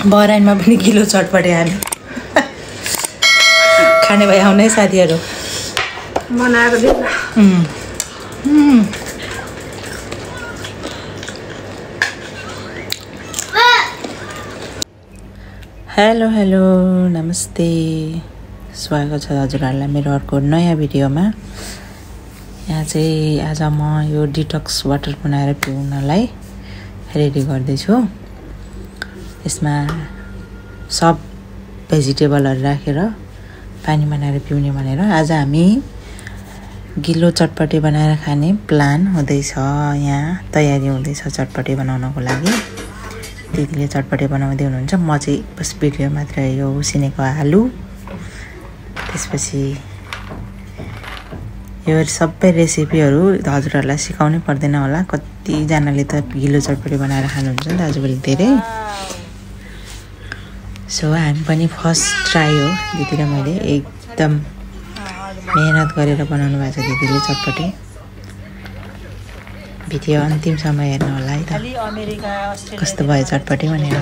बराइनमा पनि गिलो चटपटे हामी खाने भए आउने साथीहरु बनाएको दिनु हेलो हेलो नमस्ते स्वागत छ हजुरहरुलाई मेरो अर्को नयाँ भिडियोमा। यहाँ चाहिँ आज म यो डिटक्स वाटर बनाएर पिउनलाई रेडी गर्दै छु। यसमा सब भेजिटेबलहरु राखेर पानी बनाएर पिउने भनेर आज हामी गिलो चटपटे बनाएर खाने प्लान हुँदैछ। यहाँ तयारी हुँदैछ चटपटे बनाउनको लागि। दिदीले चटपटे बनाउँदै हुनुहुन्छ, म चाहिँ बस भिडियो मात्र यो उसिनेको आलु त्यसपछि यो सबै रेसिपीहरु हजुरहरुलाई सिकाउनै पर्दैन होला। कति जनाले त गिलो चटपटे बनाएर खानुहुन्छ नि आजभोलि धेरै। सो हामी पनि फर्स्ट ट्राई हो दिदी र मैले एकदम मेहनत गरेर बनाउनु भएको छ दिदीले चटपटे। भिडियो अन्तिमसम्म हेर्नु होला है त कस्तो भयो चटपटे भनेर।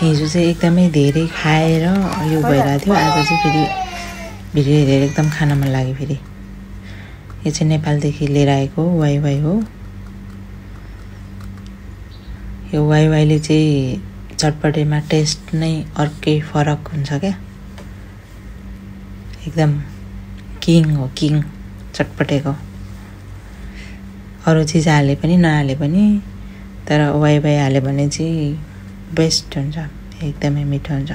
हिजो चाहिँ एकदमै धेरै खाएर यो भइरहेको थियो। आज चाहिँ फेरि भिडियो हेरेर एकदम खान मन लाग्यो। फेरि यो चाहिँ नेपालदेखि लिएर आएको वाइ वाइ हो। यो वाइ वाइले चाहिँ चटपटेमा टेस्ट नै अर्कै फरक हुन्छ क्या। एकदम किङ हो, किङ चटपटेको। अरू चिज हाले पनि नहाले पनि तर वाइ वाइ हाल्यो भने चाहिँ बेस्ट हुन्छ, एकदमै मिठो हुन्छ।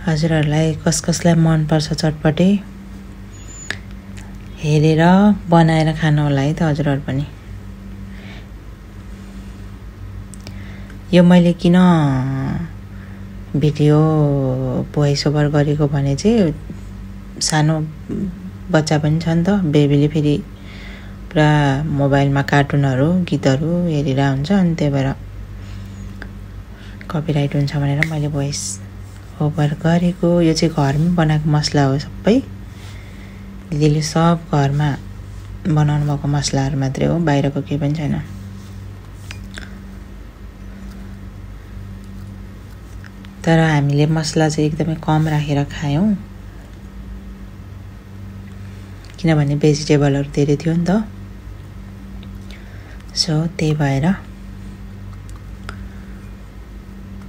हजुरहरुलाई कसलाई मन पर्छ चटपटे हेरेर बनाएर खानु होला है त हजुरहरु पनि। यो मैले किन भिडियो भोइस ओभर गरेको भने चाहिँ सानो बच्चा पनि छ नि त, बेबीले फेरि पुरा मोबाइलमा कार्टुनहरु गीतहरु हेरेर हुन्छ, अनि त्यही भएर कपिराइट हुन्छ भनेर मैले भोइस ओभर गरेको। यो चाहिँ घरमै बनाएको मसला हो सबै। दिदीले सब घरमा बनाउनु भएको मसलाहरु मात्रै हो, बाहिरको केही पनि छैन। तर हामीले मसला चाहिँ एकदमै कम राखेर खायौं किनभने भेजिटेबलहरु धेरै थियो नि त। सो त्यही भएर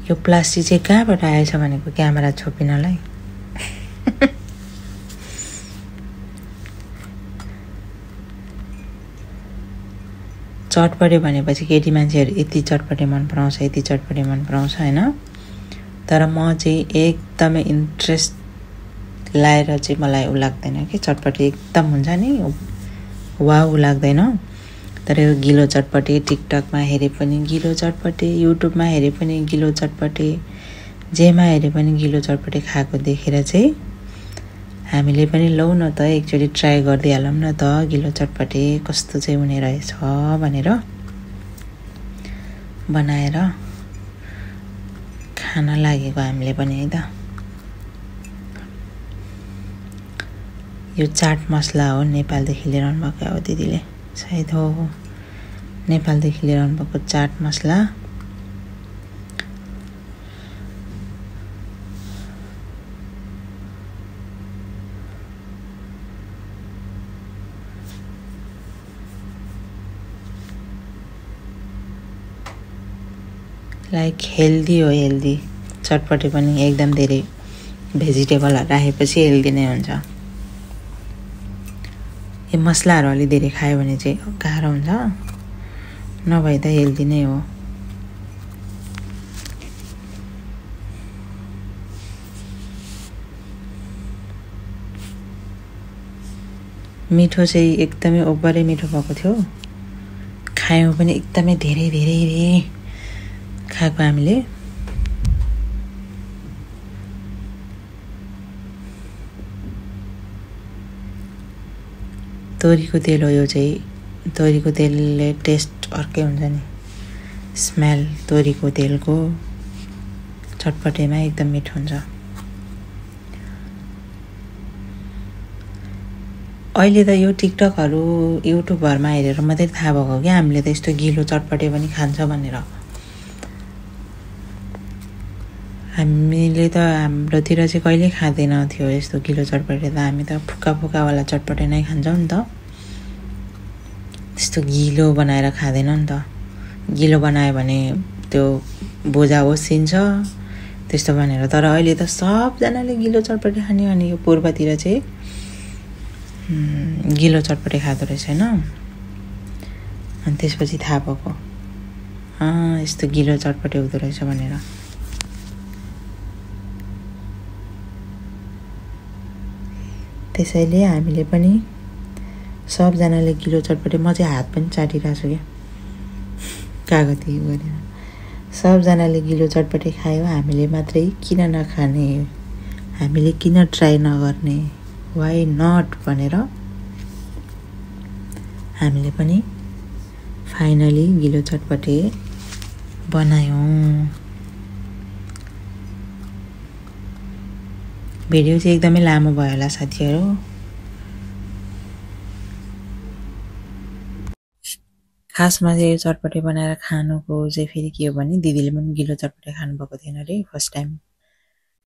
यो प्लास्टिक चाहिँ कहाँबाट आएछ भनेको क्यामेरा छोपिनलाई। चटपटे भनेपछि केटी मान्छेहरु यति चटपटे मन पराउँछ, यति चटपटे मन पराउँछ हैन। तर म चाहिँ एकदमै इन्ट्रेस्ट लाएर चाहिँ मलाई उ लाग्दैन कि चटपटे एकदम हुन्छ नि वाउ लाग्दैन। तर यो गिलो चटपटे टिकटकमा हेरे पनि गिलो चटपटे, युट्युबमा हेरे पनि गिलो चटपटे, जेमा हेरे पनि गिलो चटपटे खाएको देखेर चाहिँ हामीले पनि लौ न त एकचोटी ट्राई गर्दै हालौं न त गिलो चटपटे कस्तो चाहिँ हुने रहेछ भनेर बनाएर खान लागेको हामीले पनि है त। यो चाट मसला हो, नेपालदेखि लिएर आउनु भएको हो दिदीले, सायद हो नेपालदेखि लिएर आउनु भएको चाट मसला। लाइक हेल्दी हो, हेल्दी चटपटे पनि एकदम धेरै भेजिटेबलहरु राखेपछि हेल्दी नै हुन्छ। यो मसलाहरु अलि धेरै खायो भने चाहिँ गाह्रो हुन्छ, नभए त हेल्दी नै हो। मिठो चाहिँ एकदमै ओभरै मिठो भएको थियो। खायौं पनि एकदमै धेरै धेरै खाएको हामीले। तोरीको तेल हो यो चाहिँ। तोरीको तेलले टेस्ट अर्कै हुन्छ नि, स्मेल तोरीको तेलको चटपटेमा एकदम मिठो हुन्छ। अहिले त यो टिकटकहरू युट्युबहरूमा हेरेर मात्रै थाहा भएको कि हामीले त यस्तो गिलो चटपटे पनि खान्छ भनेर। हामीले त हाम्रोतिर चाहिँ कहिले खाँदैन थियो यस्तो गिलो चटपटे त। हामी त फुक्का फुक्कावाला चटपटे नै खान्छौँ नि त, त्यस्तो गिलो बनाएर खाँदैन नि त। गिलो बनायो भने त्यो बोझा ओसिन्छ त्यस्तो भनेर। तर अहिले त सबजनाले गिलो चटपटे खाने, अनि यो पूर्वतिर चाहिँ गिलो चटपटे खाँदो रहेछ होइन। अनि त्यसपछि थाहा भएको यस्तो गिलो चटपटे हुँदो रहेछ भनेर। त्यसैले हामीले पनि सबजनाले गिलो चटपटे, म चाहिँ हात पनि चाटिरहेको छु क्या कागती गरेर। सबजनाले गिलो चटपटे खायो, हामीले मात्रै किन नखाने, हामीले किन ट्राई नगर्ने, वाइ नट भनेर हामीले पनि फाइनली गिलो चटपटे बनायौँ। भिडियो चाहिँ एकदमै लामो भयो होला साथीहरू। खासमा चाहिँ यो चटपटे बनाएर खानुको चाहिँ फेरि के हो भने दिदीले पनि गिलो चटपटे खानुभएको थिएन अरे, फर्स्ट टाइम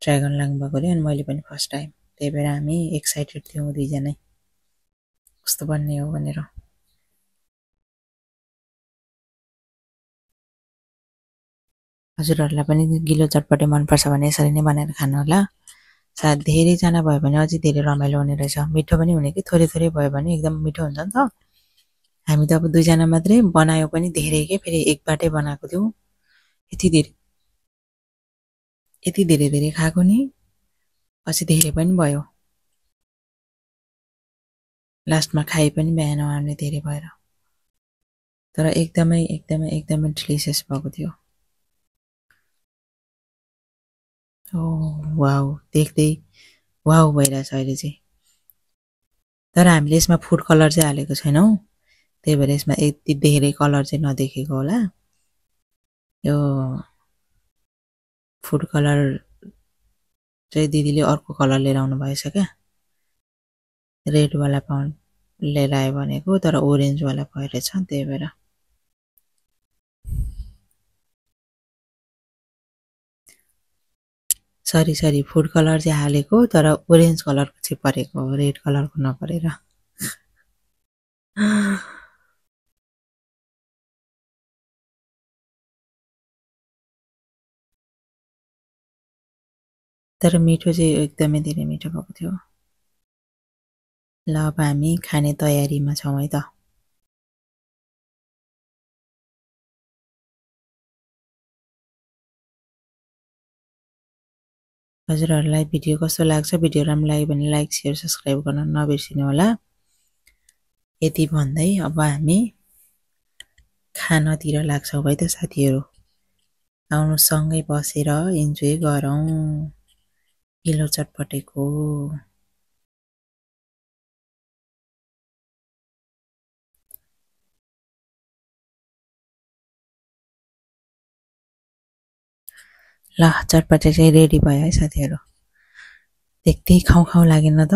ट्राई गर्न लाग्नुभएको अरे। अनि मैले पनि फर्स्ट टाइम, त्यही भएर हामी एक्साइटेड थियौँ दुईजनै कस्तो बन्ने हो भनेर। हजुरहरूलाई पनि गिलो चटपटे मनपर्छ भने यसरी नै बनाएर खानु होला। सायद धेरैजना भयो भने अझै धेरै रमाइलो हुने रहेछ। मिठो पनि हुने कि थोरै थोरै भयो भने एकदम मिठो हुन्छ नि त। हामी त अब दुईजना मात्रै बनायो पनि धेरै के, फेरि एकबाटै बनाएको थियौँ। यति धेरै खाएको नि, पछि धेरै पनि भयो। लास्टमा खाइ पनि भएन हामीले धेरै भएर। तर एकदमै एकदमै एकदमै डिलिसियस भएको थियो। ओ वाउ, देख्दै वाउ भइरहेछ अहिले चाहिँ। तर हामीले यसमा फुड कलर चाहिँ हालेको छैनौँ, त्यही भएर यसमा यति धेरै कलर चाहिँ नदेखेको होला। यो फुड कलर चाहिँ दिदीले अर्को कलर लिएर आउनु भएछ क्या, रेडवाला लिएर आयो भनेको, तर ओरेन्जवाला भएछ, त्यही भएर। सरी फुड कलर चाहिँ हालेको, तर ओरेन्ज कलरको चाहिँ परेको, रेड कलरको नपरेर। तर मिठो चाहिँ एकदमै धेरै मिठो भएको थियो। ल अब हामी खाने तयारीमा छौँ है त। हजुरहरूलाई भिडियो कस्तो लाग्छ, भिडियो राम्रो लाग्यो भने लाइक शेयर सब्सक्राइब गर्न नबिर्सिनु होला। यति भन्दै अब हामी खानातिर लाग्छौँ है त साथीहरू। आउनु सँगै बसेर इन्जोय गरौँ गिलो चटपटेको। ल चटपटे चाहिँ रेडी भयो है साथीहरू। देख्दै खाउँ लागेन त?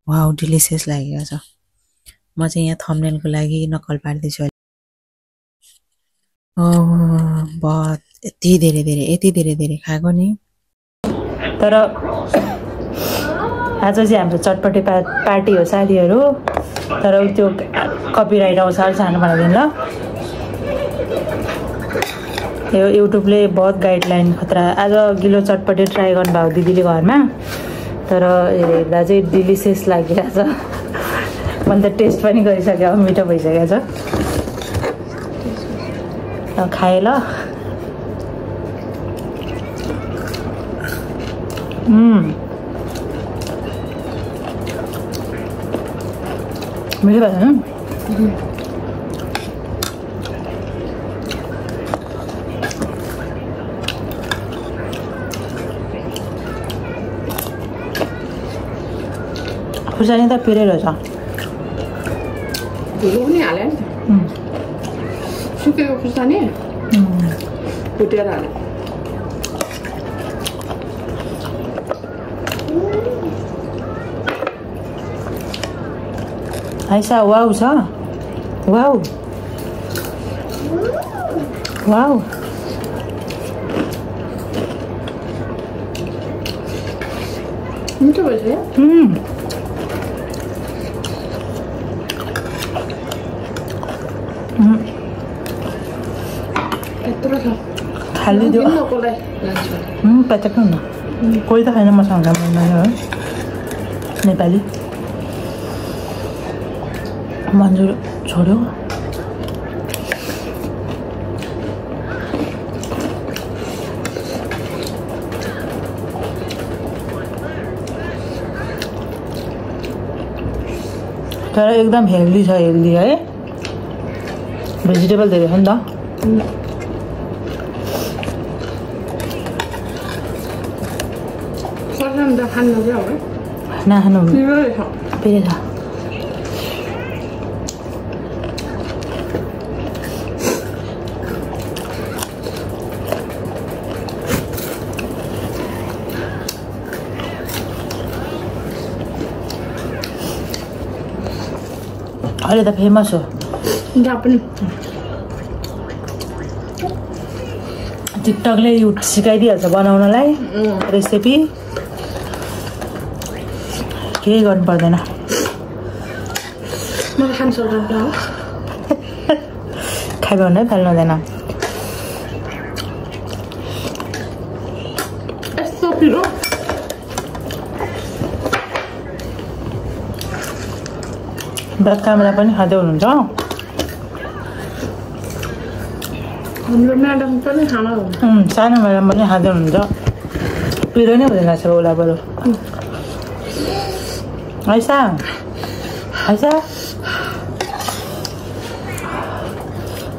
वाउ, डिलिसियस लागेको छ। म चाहिँ यहाँ थम्बनेलको लागि नक्कल पार्दैछु। बहुत यति धेरै खाएको नि। तर आज चाहिँ हाम्रो चटपटे पार्टी हो साथीहरू। तर त्यो कपिराइट आउँछ, सानो बनाइदिनु ल। यो युट्युबले बहुत गाइडलाइन खतरा। आज गिलो चटपटे ट्राई गर्नुभयो दिदीले घरमा, तर हेर्दा चाहिँ डिलिसियस लागिरहेको छ। मैले त टेस्ट पनि गरिसकेँ, मिठो भइसकेको छ। खाएँ ल। मिठो भएन? खुर्सानी त पिरै रहेछ। धुलो पनि हाले नि, सुकेको खुर्सानी कुटेर हाले। आइसा वाउ छ वाउ वाउ मिठो भएछ या यत्रो छ खाली दियो नकोलाई लान्छु पचाक्नु न कोही त खाइन मसँग है नेपाली मन्जुर छोड्यो तर एकदम हेल्दी छ हेल्दी है भेजिटेबल धेरै छ नि त सर्साम त खानु क्या हो नखानु पिरो छ फेरि छ अहिले त फेमस हो जहाँ पनि टिकटकले सिकाइदिइहाल्छ बनाउनलाई रेसिपी केही गर्नु पर्दैन मलाई खानु सक्दैन हो खाइ भन्दै फाल्नु हुँदैन यस्तो पिरो ब्याक क्यामेरा पनि खाँदै हुनुहुन्छ हाम्रो म्याडम पनि खाना हुन्छ सानो म्याडम पनि खाँदै हुनुहुन्छ पिरो नै हुँदैन रहेछ उसलाई बरु आइसा आइसा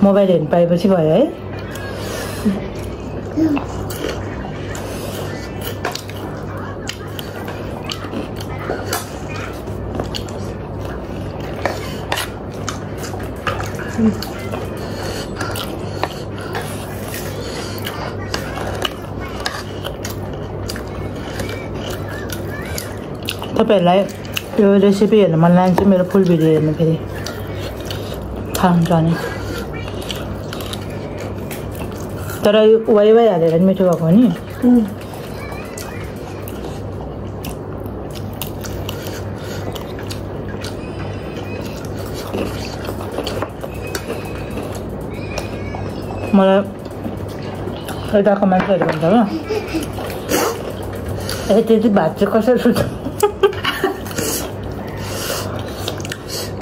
मोबाइल हेर्नु पाएपछि भयो है तपाईहरुलाई यो रेसिपी हेर्न मन लाग्छ मेरो फुल भिडियो हेर्नु फेरि थाहा हुन्छ नि तर यो वाइ वाइ हालेर मिठो भएको हो नि मलाई यताको मान्छेहरू भन्छ ल त्यति भात चाहिँ कसरी सुन्छ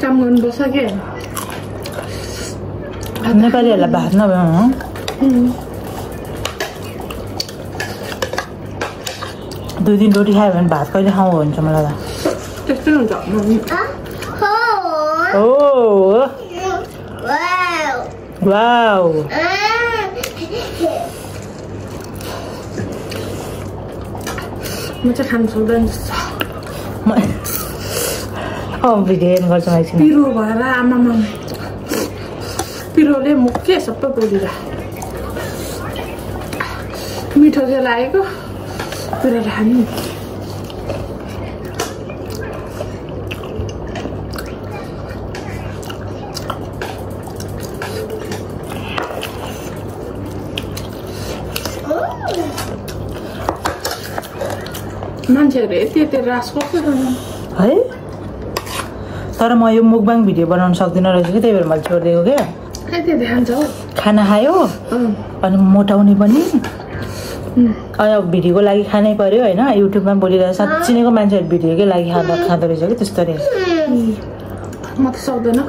काम गर्नुपर्छ के नेपालीहरूलाई भात नभए 2 दिन रोटी खायो भने भात कहिले खाऊ हुन्छ मलाई त त्यस्तै हुन्छ वाउ म चाहिँ खानु सक्दैन भिडियो हेर्नु गर्छु मैले पिरो भएर आमामा पिरोले मुख के सबै पोलिरा मिठो चाहिँ लागेको पिरो खाने मान्छेहरू यति रास कस्तो है तर म यो मुकबाङ भिडियो बनाउन सक्दिनँ रहेछ कि त्यही भएर मैले छोडिदिएको क्या खाना खायो अनि मोटाउने पनि अब भिडियोको लागि खानै पर्यो होइन युट्युबमा बोलिरहेको साँच्चै नैको मान्छेहरू भिडियोकै लागि खाँदो रहेछ कि त्यस्तो रे म त सक्दैन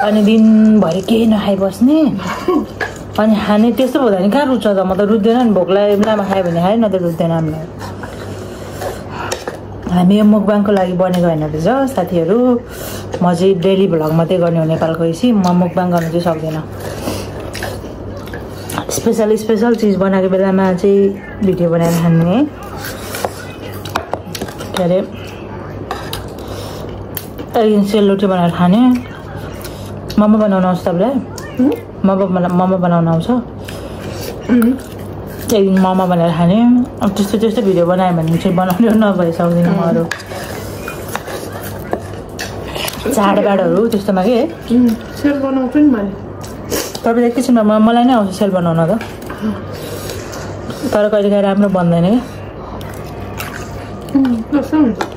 अनि दिनभरि केही नखाइबस्ने अनि खाने त्यस्तो हुँदा नि कहाँ रुच्छ त म त रुच्दैन नि भोकलाई बेलामा खायो भने खायो न त रुच्दैन हामीलाई हामी यो मुकबाङको लागि बनेको होइन रहेछ साथीहरू म चाहिँ डेली भ्लग मात्रै गर्ने हो नेपालको यसै म मुकबाङ गर्नु चाहिँ सक्दिनँ स्पेसल चिज बनाएको बेलामा चाहिँ भिडियो बनाएर खाने के अरे सेलरोटी बनाएर खाने मोमो बनाउन आउँछ तपाईँलाई मोमो बनाउन आउँछ एक दिन मोमो बनाएर खाने अब त्यस्तो भिडियो बनायो भने चाहिँ बनाउने नभए सक्दिनँ म अरू झाडबाडहरू त्यस्तोमा के सेल बनाउँछु नि मैले तपाईँ एकैछिनमा मलाई नै आउँछ सेल बनाउन त तर कहिलेकाहीँ राम्रो बन्दैन क्या कस्तो हुन्छ